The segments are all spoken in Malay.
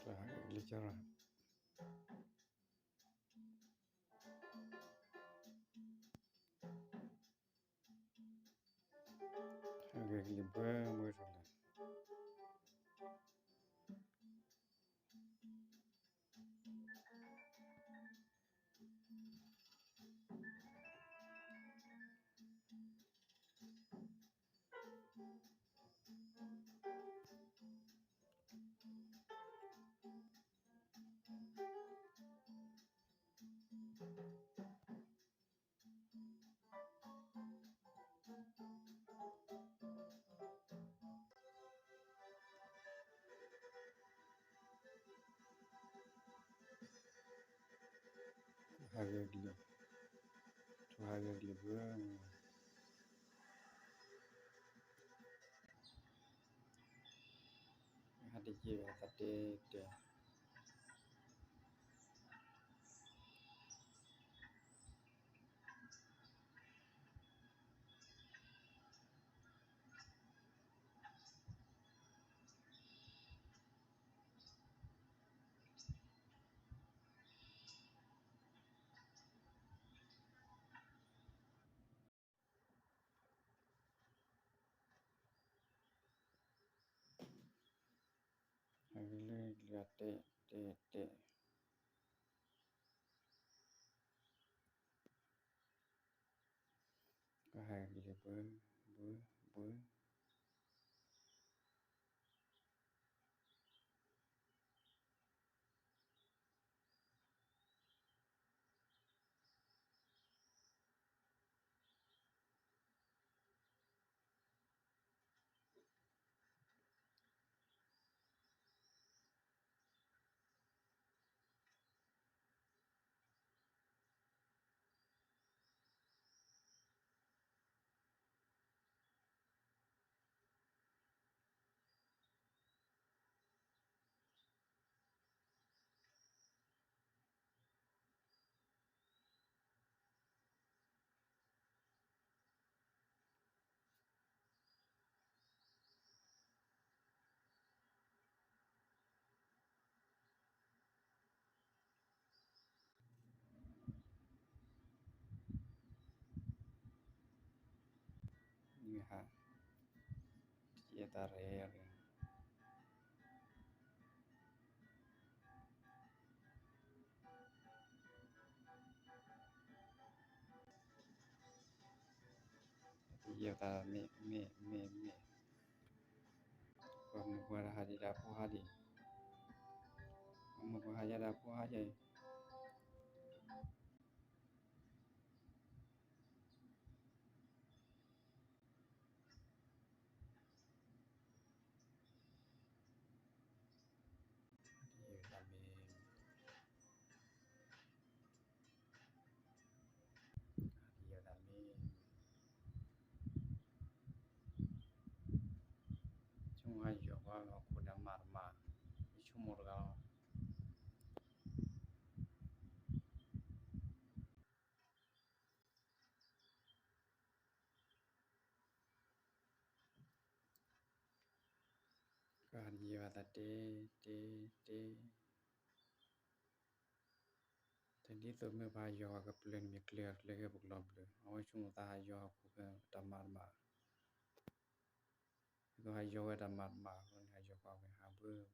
Bicara agak libur mudah. Agak libur. Hadi jiwa tadi dia. Agak lihat te. Agak libur. Ini ha. Dia tarik. Dia tarik me. Còn qua là hadi dapu hadi. Mau qua hadi dapu hadi. Dia tarik. Cuma juga aku dah marma. Cuma orang. Dia tadi te. Tadi tu me bayo agak plan me clear lagi bukan boleh. Awak cuma tahu ayo aku ke tamarma. Itu ayo ke tamarma, kan ayo kau ke habu.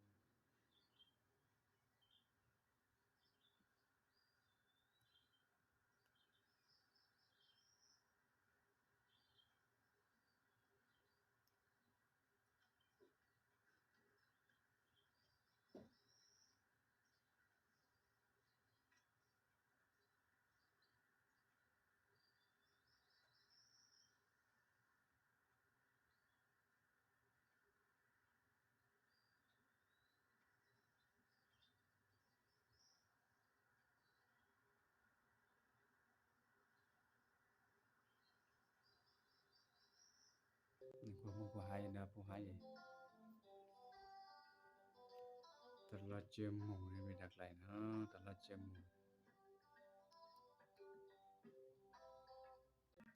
Ni kau bahaya dah bahaya. Terlalu jemu ni beda lain. Terlalu jemu.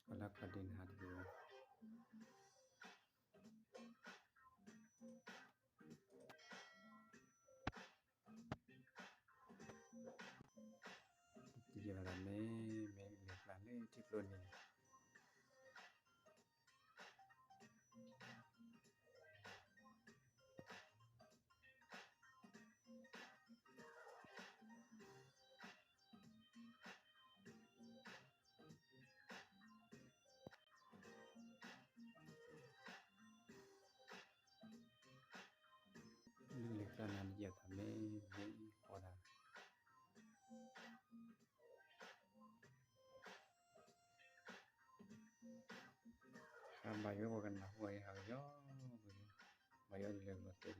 Kalau kadin hadi. la me la ne tiploni le la nan ya ta me ora ba yo kan na huai ha yo ba yo le lo te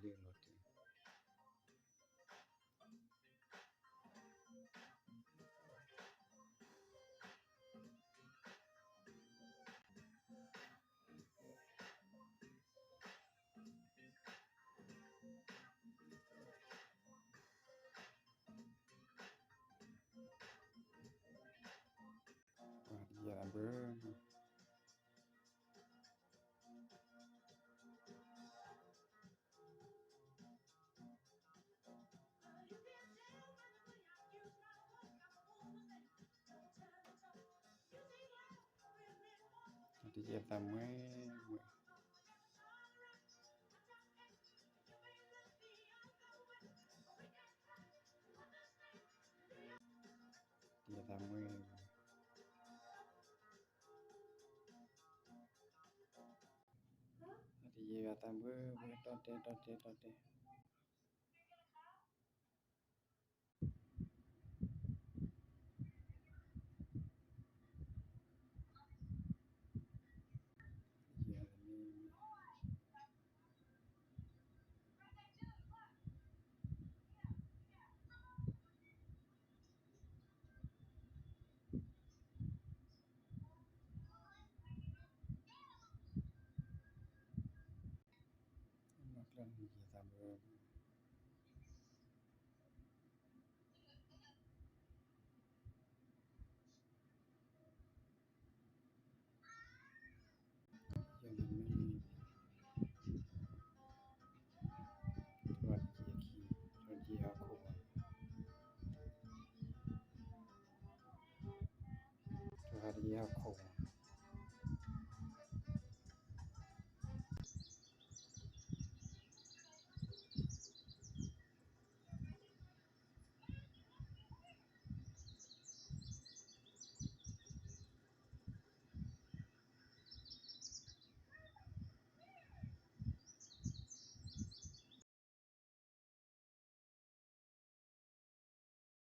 ya bơ thì ya ta me ya ta me thì ya ta bơ to te ya me nó là ya ta bơ